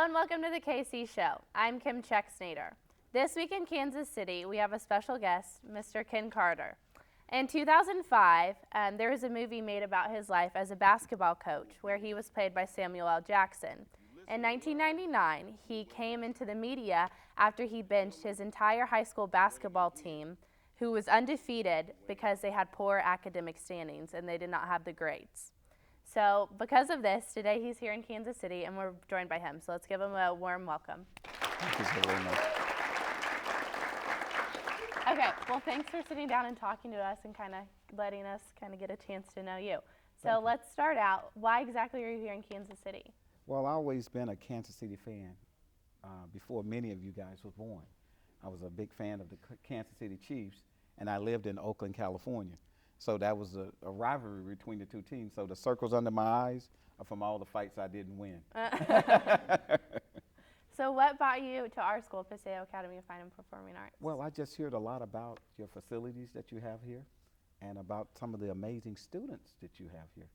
Hello and welcome to the KC Show. I'm Kim Chexnayder. This week in Kansas City, we have a special guest, Mr. Ken Carter. In 2005, there was a movie made about his life as a basketball coach where he was played by Samuel L. Jackson. In 1999, he came into the media after he benched his entire high school basketball team, who was undefeated because they had poor academic standings and they did not have the grades. So because of this, today he's here in Kansas City and we're joined by him. So let's give him a warm welcome. Thank you so very much. Okay, well thanks for sitting down and talking to us and kind of letting us kind of get a chance to know you. So let's start out. Why exactly are you here in Kansas City? Well, I've always been a Kansas City fan before many of you guys were born. I was a big fan of the Kansas City Chiefs, and I lived in Oakland, California. So that was a rivalry between the two teams. So the circles under my eyes are from all the fights I didn't win. So what brought you to our school, Paseo Academy of Fine and Performing Arts? Well, I just heard a lot about your facilities that you have here and about some of the amazing students that you have here.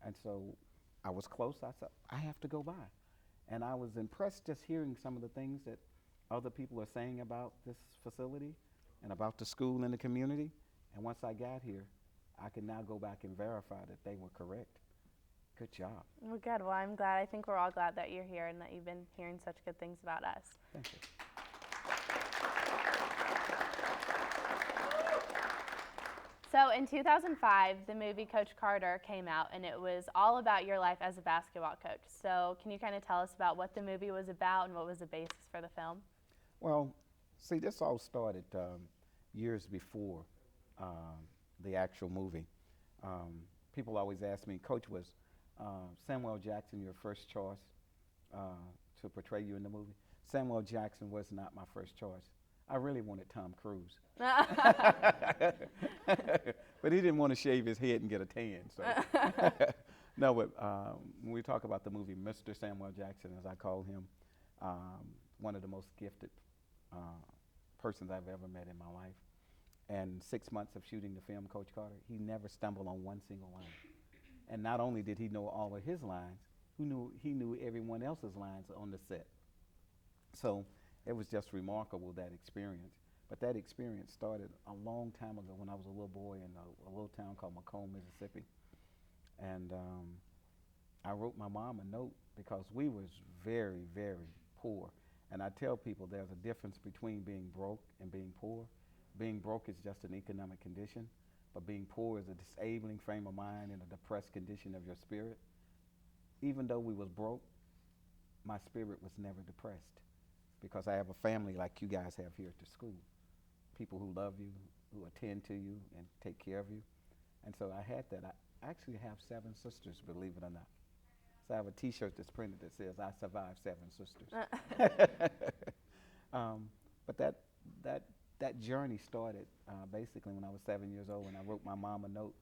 And so I was close. I said, I have to go by. And I was impressed just hearing some of the things that other people are saying about this facility and about the school and the community. And once I got here, I can now go back and verify that they were correct. Good job. Well, good. Well, I'm glad. I think we're all glad that you're here and that you've been hearing such good things about us. Thank you. So in 2005, the movie Coach Carter came out, and it was all about your life as a basketball coach. So can you kind of tell us about what the movie was about and what was the basis for the film? Well, see, this all started years before the actual movie. People always ask me, Coach, was Samuel Jackson your first choice to portray you in the movie? Samuel Jackson was not my first choice. I really wanted Tom Cruise. But he didn't want to shave his head and get a tan. So. No, but when we talk about the movie, Mr. Samuel Jackson, as I call him, one of the most gifted persons I've ever met in my life. And 6 months of shooting the film, Coach Carter, he never stumbled on one single line. And not only did he know all of his lines, he knew everyone else's lines on the set. So it was just remarkable, that experience. But that experience started a long time ago when I was a little boy in a little town called Macomb, Mississippi. And I wrote my mom a note because we was very, very poor. And I tell people there's a difference between being broke and being poor. Being broke is just an economic condition, but being poor is a disabling frame of mind and a depressed condition of your spirit. Even though we was broke, my spirit was never depressed because I have a family like you guys have here at the school. People who love you, who attend to you and take care of you. And so I had that. I actually have 7 sisters, believe it or not. So I have a T-shirt that's printed that says, I survived 7 sisters. But that journey started basically when I was 7 years old, and I wrote my mom a note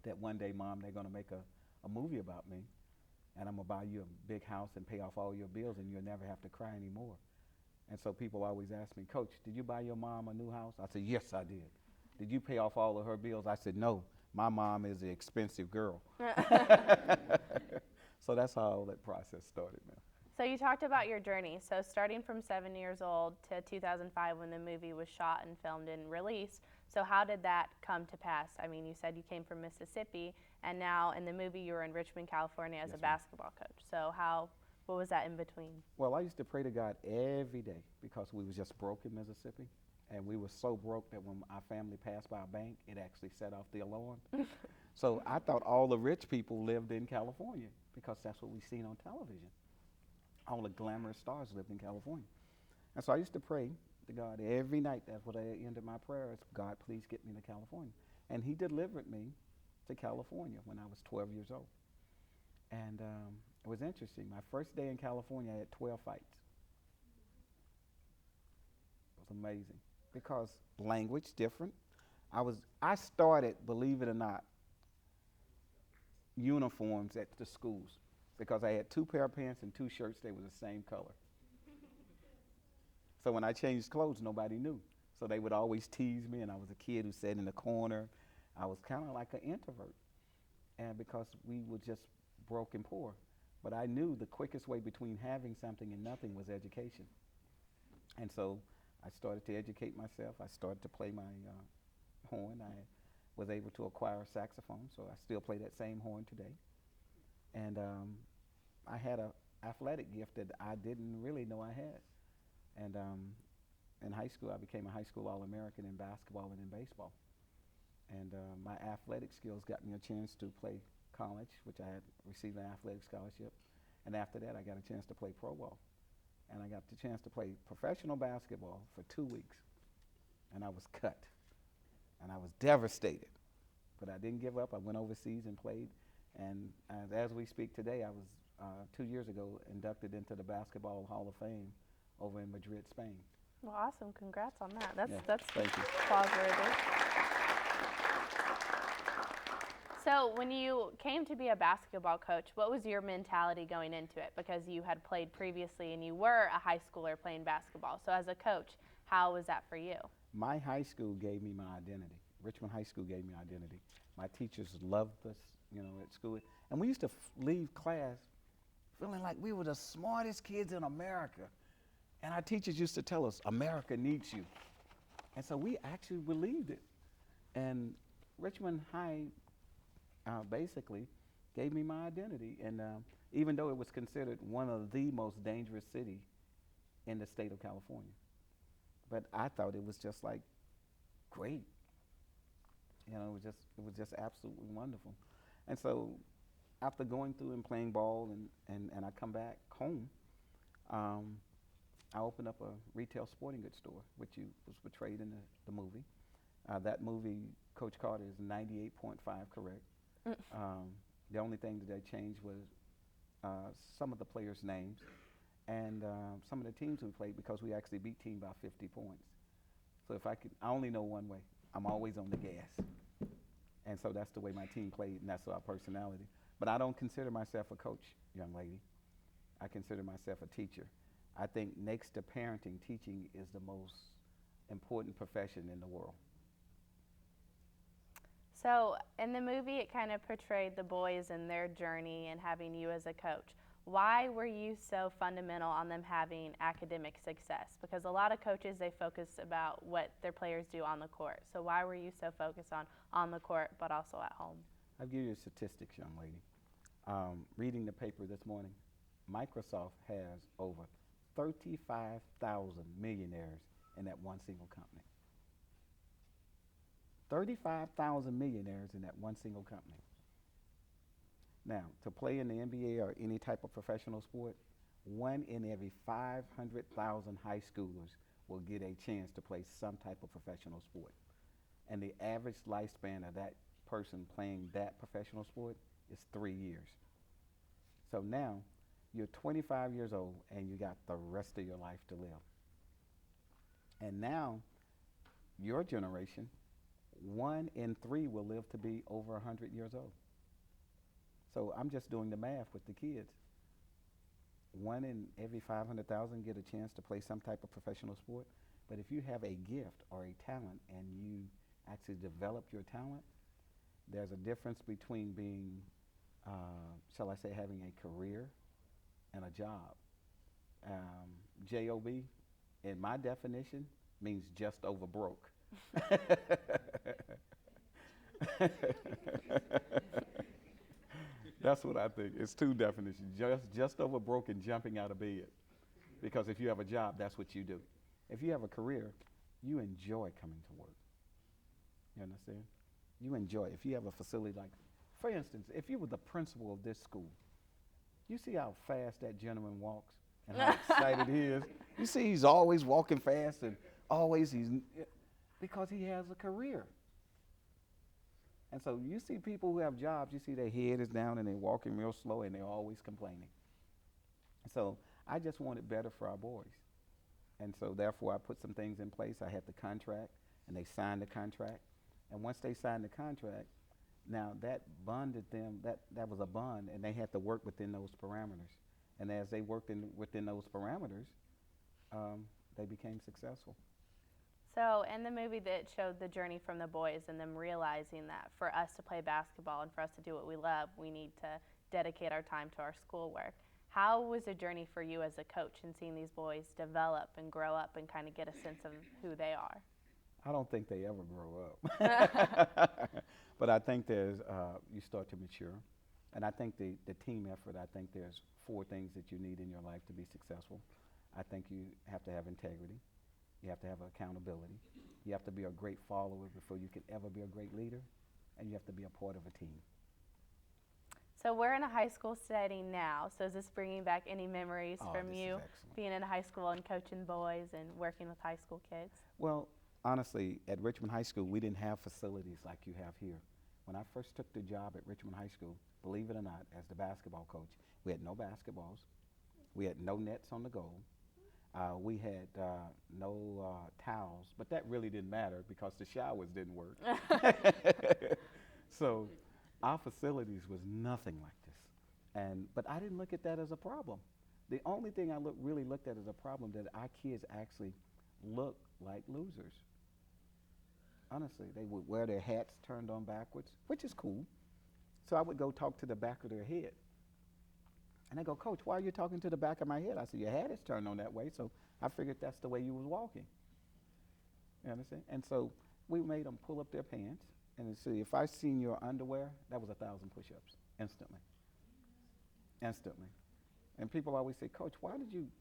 that one day, Mom, they're going to make a movie about me, and I'm going to buy you a big house and pay off all your bills, and you'll never have to cry anymore. And so people always ask me, Coach, did you buy your mom a new house? I said, yes, I did. Did you pay off all of her bills? I said, no, my mom is an expensive girl. So that's how all that process started now. So you talked about your journey. So starting from 7 years old to 2005 when the movie was shot and filmed and released. So how did that come to pass? I mean, you said you came from Mississippi, and now in the movie you were in Richmond, California as a basketball coach. So what was that in between? Well, I used to pray to God every day because we was just broke in Mississippi. And we were so broke that when our family passed by a bank, it actually set off the alarm. So I thought all the rich people lived in California because that's what we seen on television. All the glamorous stars lived in California. And so I used to pray to God every night. That's what I ended my prayer is, God, please get me to California. And he delivered me to California when I was 12 years old. And it was interesting. My first day in California, I had 12 fights. It was amazing because language different. I started, believe it or not, uniforms at the schools because I had 2 pair of pants and 2 shirts. They were the same color. So when I changed clothes, nobody knew. So they would always tease me, and I was a kid who sat in the corner. I was kind of like an introvert, and because we were just broke and poor. But I knew the quickest way between having something and nothing was education. And so I started to educate myself. I started to play my horn. I was able to acquire a saxophone, so I still play that same horn today. And I had a athletic gift that I didn't really know I had. And in high school, I became a high school All-American in basketball and in baseball. And my athletic skills got me a chance to play college, which I had received an athletic scholarship. And after that, I got a chance to play pro ball. And I got the chance to play professional basketball for 2 weeks. And I was cut. And I was devastated. But I didn't give up. I went overseas and played. And as we speak today, I was 2 years ago inducted into the Basketball Hall of Fame over in Madrid, Spain. Well, awesome. Congrats on that. That's thank you. applause-worthy. So when you came to be a basketball coach, what was your mentality going into it? Because you had played previously and you were a high schooler playing basketball. So as a coach, how was that for you? My high school gave me my identity. Richmond High School gave me identity. My teachers loved us, at school. And we used to leave class feeling like we were the smartest kids in America. And our teachers used to tell us, America needs you. And so we actually believed it. And Richmond High basically gave me my identity. And even though it was considered one of the most dangerous cities in the state of California, but I thought it was just like great. It was just absolutely wonderful. And so after going through and playing ball and I come back home, I opened up a retail sporting goods store, which was portrayed in the movie. That movie, Coach Carter, is 98.5 correct. The only thing that they changed was some of the players' names and some of the teams we played, because we actually beat team by 50 points. So I only know one way. I'm always on the gas. And so that's the way my team played, and that's our personality. But I don't consider myself a coach, young lady. I consider myself a teacher. I think next to parenting, teaching is the most important profession in the world. So in the movie, it kind of portrayed the boys and their journey and having you as a coach. Why were you so fundamental on them having academic success? Because a lot of coaches, they focus about what their players do on the court. So why were you so focused on the court but also at home? I'll give you statistics, young lady. Reading the paper this morning, Microsoft has over 35,000 millionaires in that one single company. 35,000 millionaires in that one single company. Now, to play in the NBA or any type of professional sport, 1 in every 500,000 high schoolers will get a chance to play some type of professional sport. And the average lifespan of that person playing that professional sport is 3 years. So now, you're 25 years old and you got the rest of your life to live. And now, your generation, 1 in 3 will live to be over 100 years old. So I'm just doing the math with the kids. 1 in every 500,000 get a chance to play some type of professional sport. But if you have a gift or a talent and you actually develop your talent, there's a difference between being, shall I say, having a career and a job. J-O-B, in my definition, means just over broke. That's what I think. It's 2 definitions, just over broke and jumping out of bed. Because if you have a job, that's what you do. If you have a career, you enjoy coming to work. You understand? You enjoy it. If you have a facility like, for instance, if you were the principal of this school, you see how fast that gentleman walks and how excited he is. You see he's always walking fast and always because he has a career. And so you see people who have jobs, you see their head is down and they're walking real slow and they're always complaining. So I just wanted better for our boys. And so therefore I put some things in place. I had the contract and they signed the contract. And once they signed the contract, now that bonded them, that was a bond, and they had to work within those parameters. And as they worked within those parameters, they became successful. So in the movie that showed the journey from the boys and them realizing that for us to play basketball and for us to do what we love, we need to dedicate our time to our schoolwork. How was the journey for you as a coach and seeing these boys develop and grow up and kind of get a sense of who they are? I don't think they ever grow up. But I think you start to mature. And I think the team effort, I think there's 4 things that you need in your life to be successful. I think you have to have integrity. You have to have accountability. You have to be a great follower before you can ever be a great leader. And you have to be a part of a team. So we're in a high school setting now. So is this bringing back any memories from you being in high school and coaching boys and working with high school kids? Well, honestly, at Richmond High School, we didn't have facilities like you have here. When I first took the job at Richmond High School, believe it or not, as the basketball coach, we had no basketballs. We had no nets on the goal. We had no towels, but that really didn't matter because the showers didn't work. So our facilities was nothing like this. But I didn't look at that as a problem. The only thing I really looked at as a problem that our kids actually look like losers. Honestly, they would wear their hats turned on backwards, which is cool. So I would go talk to the back of their head. And they go, Coach, why are you talking to the back of my head? I said, your hat is turned on that way, so I figured that's the way you was walking. You understand? And so we made them pull up their pants and see, if I seen your underwear, that was 1,000 push-ups instantly. Instantly. And people always say, Coach,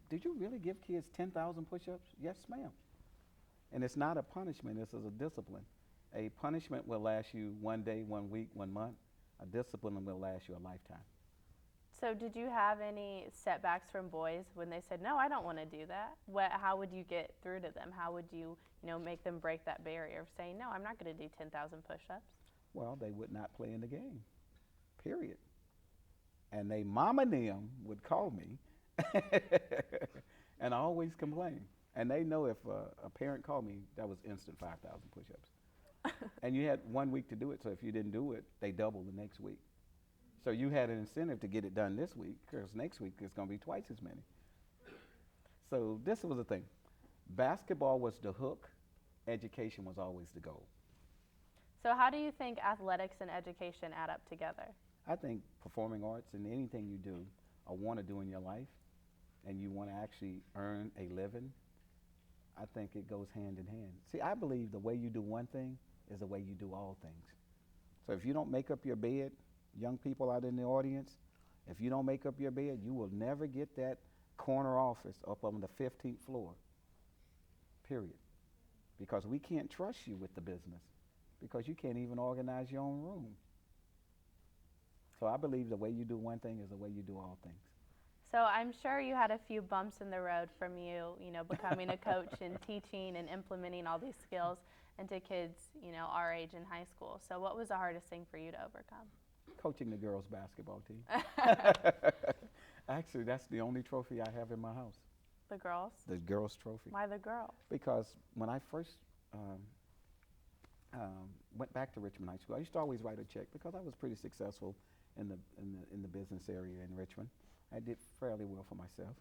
did you really give kids 10,000 push-ups? Yes, ma'am. And it's not a punishment, this is a discipline. A punishment will last you 1 day, 1 week, 1 month. A discipline will last you a lifetime. So did you have any setbacks from boys when they said, no, I don't want to do that? How would you get through to them? How would you make them break that barrier of saying, no, I'm not going to do 10,000 push-ups? Well, they would not play in the game, period. And they mama and them would call me, and I always complain. And they know if a parent called me, that was instant 5,000 push-ups. And you had 1 week to do it, so if you didn't do it, they doubled the next week. So you had an incentive to get it done this week, because next week it's going to be twice as many. So this was the thing. Basketball was the hook. Education was always the goal. So how do you think athletics and education add up together? I think performing arts and anything you do or want to do in your life, and you want to actually earn a living, I think it goes hand in hand. See, I believe the way you do one thing is the way you do all things. So if you don't make up your bed, young people out in the audience, if you don't make up your bed, you will never get that corner office up on the 15th floor, period. Because we can't trust you with the business because you can't even organize your own room. So I believe the way you do one thing is the way you do all things. So I'm sure you had a few bumps in the road from you becoming a coach and teaching and implementing all these skills into kids, our age in high school. So what was the hardest thing for you to overcome? Coaching the girls' basketball team. Actually, that's the only trophy I have in my house. The girls? The girls' trophy. Why the girls? Because when I first went back to Richmond High School, I used to always write a check because I was pretty successful in the business area in Richmond. I did fairly well for myself.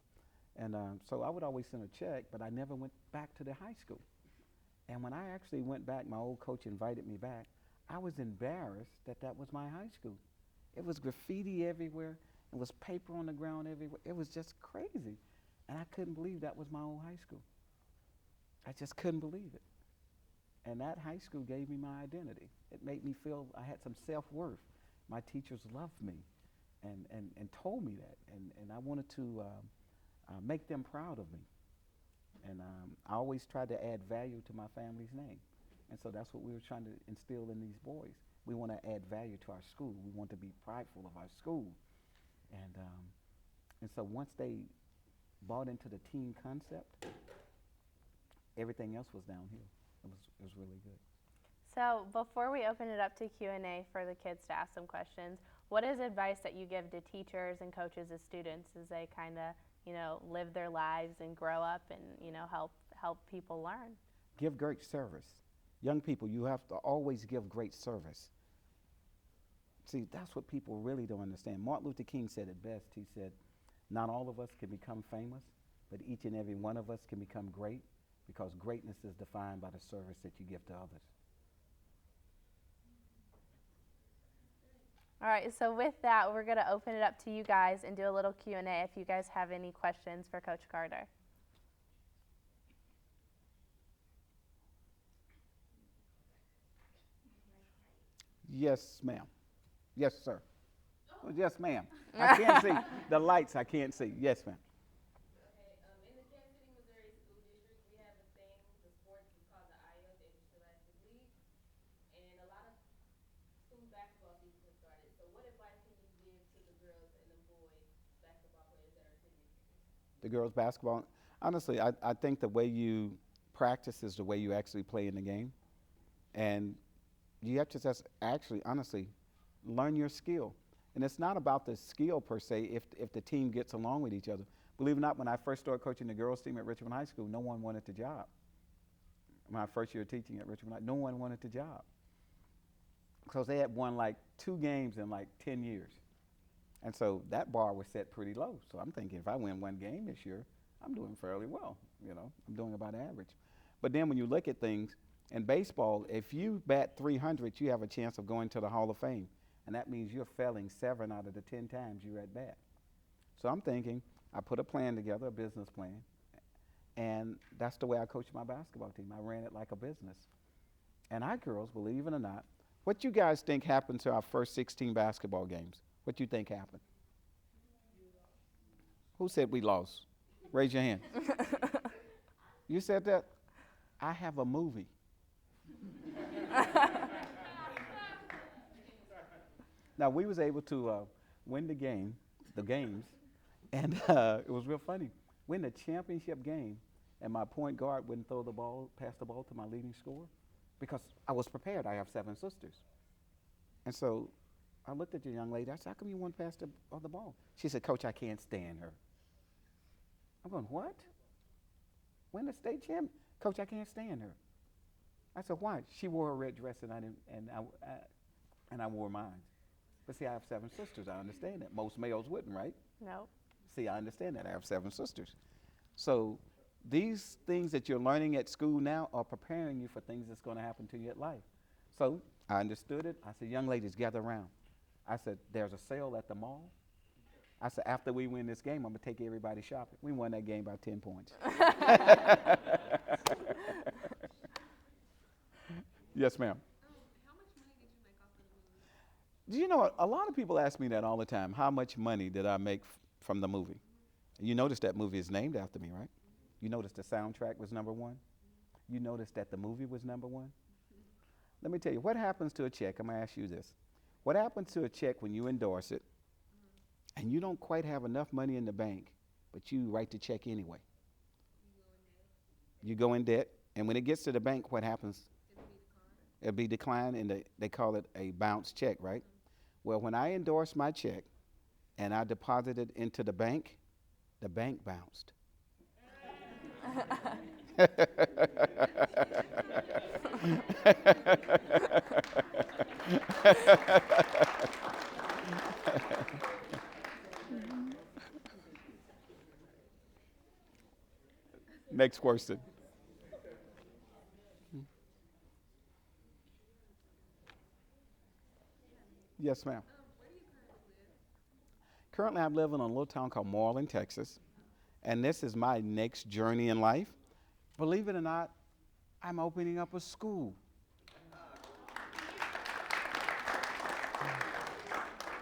And so I would always send a check, but I never went back to the high school. And when I actually went back, my old coach invited me back, I was embarrassed that that was my high school. It was graffiti everywhere. It was paper on the ground everywhere. It was just crazy. And I couldn't believe that was my old high school. I just couldn't believe it. And that high school gave me my identity. It made me feel I had some self-worth. My teachers loved me and told me that. And I wanted to make them proud of me. And I always tried to add value to my family's name. And so that's what we were trying to instill in these boys. We want to add value to our school. We want to be prideful of our school. And so once they bought into the team concept, everything else was downhill. It was really good. So before we open it up to Q&A for the kids to ask some questions, what is advice that you give to teachers and coaches as students as they kind of, live their lives and grow up and, help people learn? Give great service. Young people, you have to always give great service. See, that's what people really don't understand. Martin Luther King said it best. He said, not all of us can become famous, but each and every one of us can become great because greatness is defined by the service that you give to others. All right, so with that, we're going to open it up to you guys and do a little Q&A if you guys have any questions for Coach Carter. Yes, ma'am. Yes, sir. Oh, yes, ma'am. I can't see. The lights, I can't see. Yes, ma'am. Okay, in the Kansas City, Missouri School District, we have a thing, the sports is called the IF, the Interscholastic League, and a lot of school basketball seasons have started. So what advice can you give to the girls and the boys basketball players that are attending here? The girls' basketball. Honestly, I think the way you practice is the way you actually play in the game. And you have to just actually, honestly, learn your skill. And it's not about the skill per se if the team gets along with each other. Believe it or not, when I first started coaching the girls' team at Richmond High School, no one wanted the job. My first year teaching at Richmond High, no one wanted the job. Because they had won like 2 games in like 10 years. And so that bar was set pretty low. So I'm thinking if I win 1 game this year, I'm doing fairly well. I'm doing about average. But then when you look at things, in baseball, if you bat 300, you have a chance of going to the Hall of Fame. And that means you're failing 7 out of the 10 times you're at bat. So I'm thinking, I put a plan together, a business plan, and that's the way I coached my basketball team. I ran it like a business. And our girls, believe it or not, what you guys think happened to our first 16 basketball games? What you think happened? Who said we lost? Raise your hand. You said that? I have a movie. Now, we was able to win the games, and it was real funny. Win the championship game, and my point guard wouldn't pass the ball to my leading scorer, because I was prepared. I have 7 sisters. And so I looked at the young lady. I said, how come you won't pass the ball? She said, Coach, I can't stand her. I'm going, what? Win the state champ? Coach, I can't stand her. I said, why? She wore a red dress, and I wore mine. But see, I have 7 sisters. I understand that. Most males wouldn't, right? No. See, I understand that. I have 7 sisters. So these things that you're learning at school now are preparing you for things that's going to happen to you at life. So I understood it. I said, young ladies, gather around. I said, there's a sale at the mall. I said, after we win this game, I'm going to take everybody shopping. We won that game by 10 points. Yes, ma'am. How much money did you make off of the movie? Do you know, a lot of people ask me that all the time. How much money did I make from the movie? You notice that movie is named after me, right? You notice the soundtrack was #1. You notice that the movie was #1. Let me tell you, what happens to a check? I'm going to ask you this. What happens to a check when you endorse it and you don't quite have enough money in the bank, but you write the check anyway? You go in debt, and when it gets to the bank, what happens? It'll be declined, and they call it a bounce check, right? Well, when I endorsed my check and I deposited into the bank bounced. Next question. Yes, ma'am. Where do you currently live? Currently, I'm living in a little town called Moreland, Texas, and this is my next journey in life. Believe it or not, I'm opening up a school.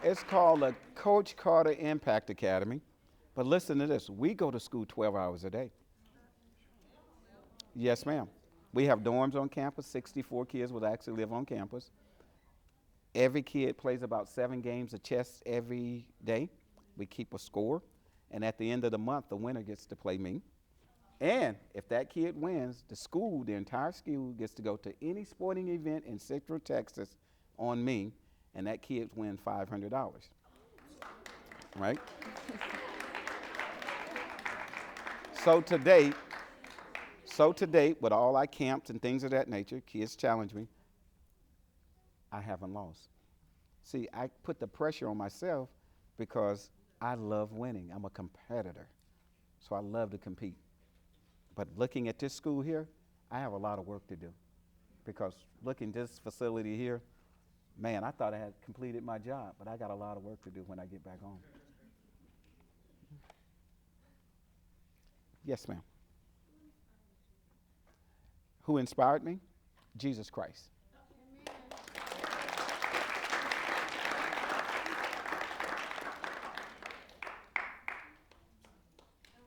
It's called the Coach Carter Impact Academy. But listen to this. We go to school 12 hours a day. Yes, ma'am. We have dorms on campus. 64 kids will actually live on campus. Every kid plays about 7 games of chess every day. We keep a score. And at the end of the month, the winner gets to play me. And if that kid wins, the entire school gets to go to any sporting event in Central Texas on me, and that kid wins $500. Right? So to date, with all our camps and things of that nature, kids challenge me, I haven't lost. See, I put the pressure on myself because I love winning. I'm a competitor, so I love to compete. But looking at this school here, I have a lot of work to do, because looking at this facility here, Man, I thought I had completed my job, but I got a lot of work to do when I get back home. Yes, ma'am. Who inspired me? Jesus Christ.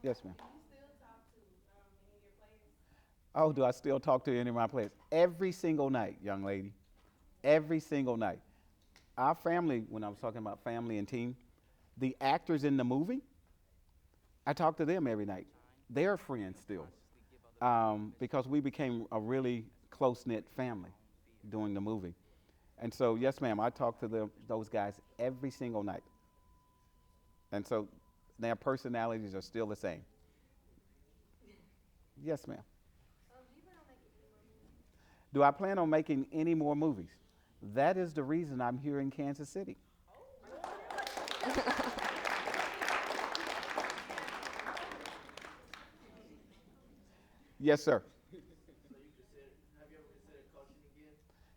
Yes, ma'am. Do you still talk to any of your players? Oh, do I still talk to any of my players? Every single night, young lady. Every single night. Our family, when I was talking about family and team, the actors in the movie, I talk to them every night. They're friends still, because we became a really close-knit family during the movie. And so, yes, ma'am, I talk to those guys every single night. And so their personalities are still the same. Yes, ma'am. Do I plan on making any more movies? That is the reason I'm here in Kansas City. Yes, sir.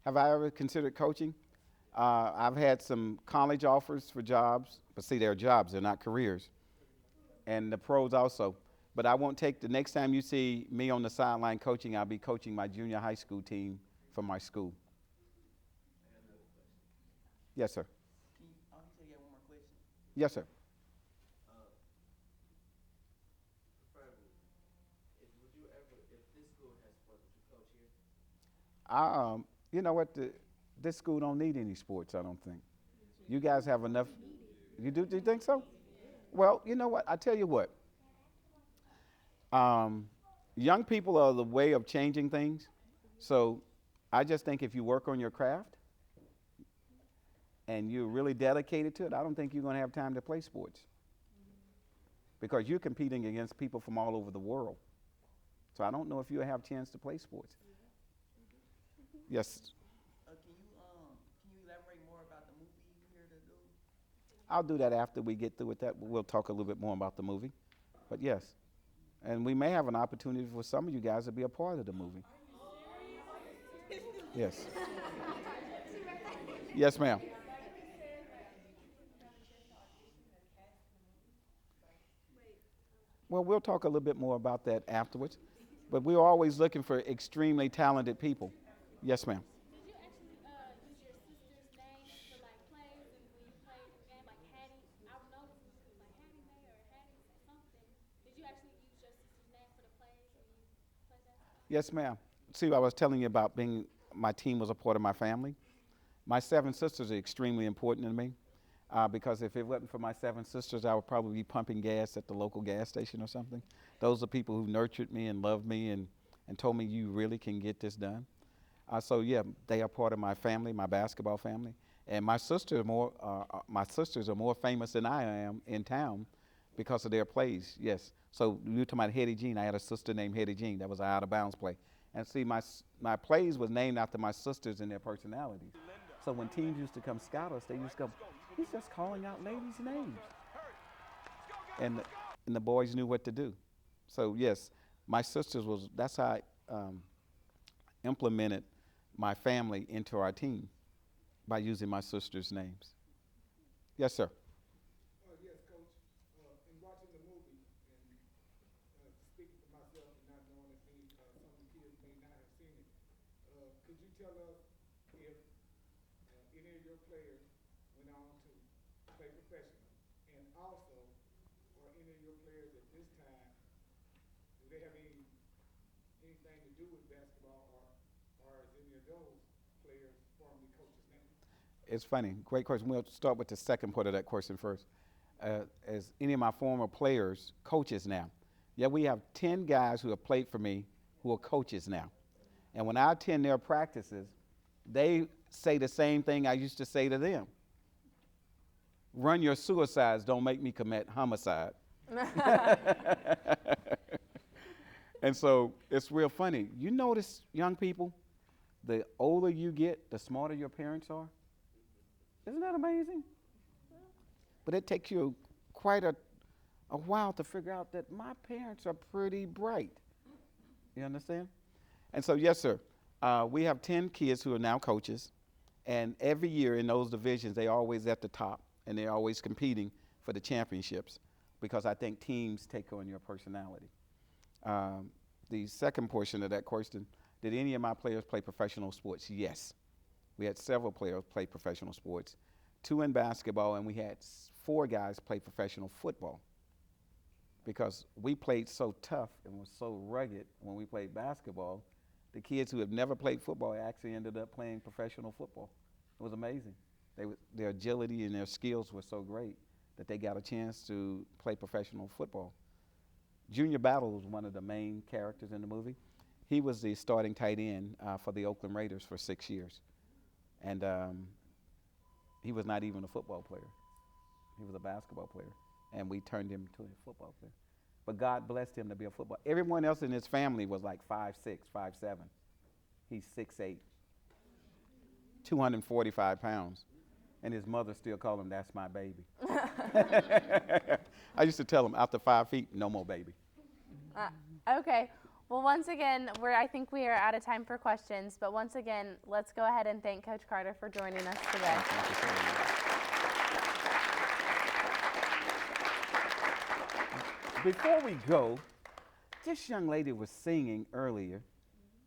Have I ever considered coaching? I've had some college offers for jobs, but see, they're jobs, they're not careers. And the pros also. But I won't take the next time you see me on the sideline coaching, I'll be coaching my junior high school team for my school. Yes, sir. Can you, oh, you said you had one more question? Yes, sir. Preferably, would you ever, if this school has sports, would you coach here? You know what? This school don't need any sports, I don't think. You guys have enough. Do you think so? Well, you know what? I tell you what. Young people are the way of changing things. So I just think if you work on your craft and you're really dedicated to it, I don't think you're going to have time to play sports. Because you're competing against people from all over the world. So I don't know if you'll have a chance to play sports. Yes. Can you elaborate more about the movie you here to do? I'll do that after we get through with that. We'll talk a little bit more about the movie. But yes. And we may have an opportunity for some of you guys to be a part of the movie. Yes. Yes, ma'am. Well, we'll talk a little bit more about that afterwards. But we're always looking for extremely talented people. Yes, ma'am. Did you actually use your sister's name for like plays and when you played the game like Hattie? I noticed it was like Hattie May or Hattie something. Did you actually use your sister's name for the plays when you played that? Yes, ma'am. See, I was telling you about my team was a part of my family. My 7 sisters are extremely important to me because if it wasn't for my 7 sisters, I would probably be pumping gas at the local gas station or something. Those are people who nurtured me and loved me and told me you really can get this done. So yeah, they are part of my family, my basketball family. And my sisters are more famous than I am in town because of their plays. Yes. So you talking about Hetty Jean? I had a sister named Hetty Jean. That was an out of bounds play. And see, my plays was named after my sisters and their personalities. So when teams used to come scout us, they used to go, he's just calling out ladies' names. And the boys knew what to do. So yes, my sisters that's how I implemented my family into our team by using my sisters' names. Yes, sir. Yes, Coach. In watching the movie and speaking for myself and not knowing if some of the kids may not have seen it, could you tell us if any of your players went on to play professionally? And also, are any of your players at this time, do they have anything to do with basketball or is any of those players formerly coaches now? It's funny. Great question. We'll start with the second part of that question first. As any of my former players, coaches now. Yeah, we have 10 guys who have played for me who are coaches now. And when I attend their practices, they say the same thing I used to say to them. Run your suicides, don't make me commit homicide. And so it's real funny. You notice, young people, the older you get, the smarter your parents are. Isn't that amazing? But it takes you quite a while to figure out that my parents are pretty bright. You understand? And so, yes, sir. We have 10 kids who are now coaches. And every year in those divisions, they're always at the top, and they're always competing for the championships because I think teams take on your personality. The second portion of that question, did any of my players play professional sports? Yes. We had several players play professional sports, 2 in basketball, and we had 4 guys play professional football because we played so tough and was so rugged when we played basketball. The kids who have never played football actually ended up playing professional football. It was amazing. Their agility and their skills were so great that they got a chance to play professional football. Junior Battle was one of the main characters in the movie. He was the starting tight end for the Oakland Raiders for 6 years. And he was not even a football player. He was a basketball player. And we turned him to a football player. But God blessed him to be a football. Everyone else in his family was like 5'6", 5'7". He's 6'8", 245 pounds. And his mother still called him, "That's my baby." I used to tell him, after 5 feet, no more baby. Okay. Well, once again, I think we are out of time for questions. But once again, let's go ahead and thank Coach Carter for joining us today. Thank you so much. Before we go, this young lady was singing earlier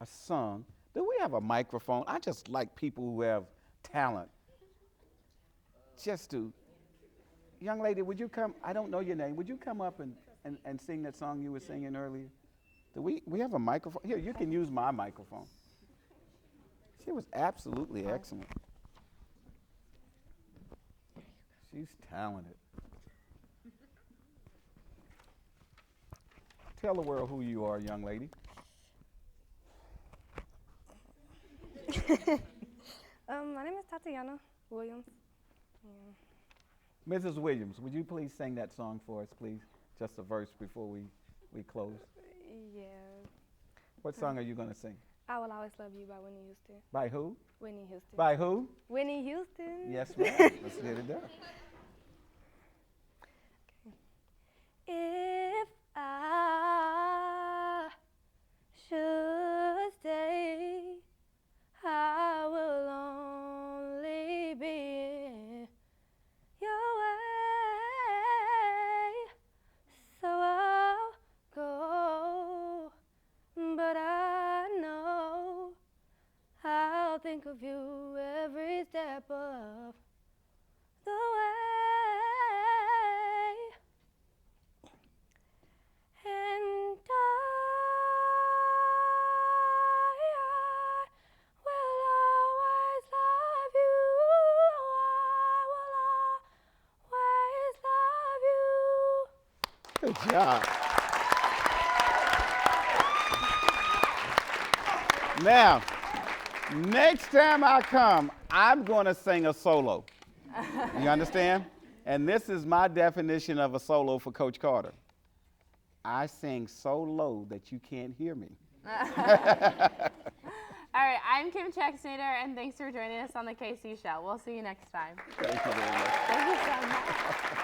a song. Do we have a microphone? I just like people who have talent. Young lady, would you come? I don't know your name. Would you come up and sing that song you were singing earlier? Do we have a microphone? Here, you can use my microphone. She was absolutely excellent. She's talented. Tell the world who you are, young lady. My name is Tatiana Williams. Mrs. Williams, would you please sing that song for us, please? Just a verse before we close. Yeah. What song are you going to sing? I Will Always Love You by Whitney Houston. By who? Whitney Houston. By who? Whitney Houston. Yes, ma'am. Let's get it done. If I should stay, I will only be in your way. So I'll go, but I know I'll think of you every step of the way. And I will always love you. I will always love you. Good job. Now, next time I come, I'm going to sing a solo. You understand? And this is my definition of a solo for Coach Carter. I sing so low that you can't hear me. All right, I'm Kim Chexnayder, and thanks for joining us on the KC Show. We'll see you next time. Thank you very much. Thank you so much.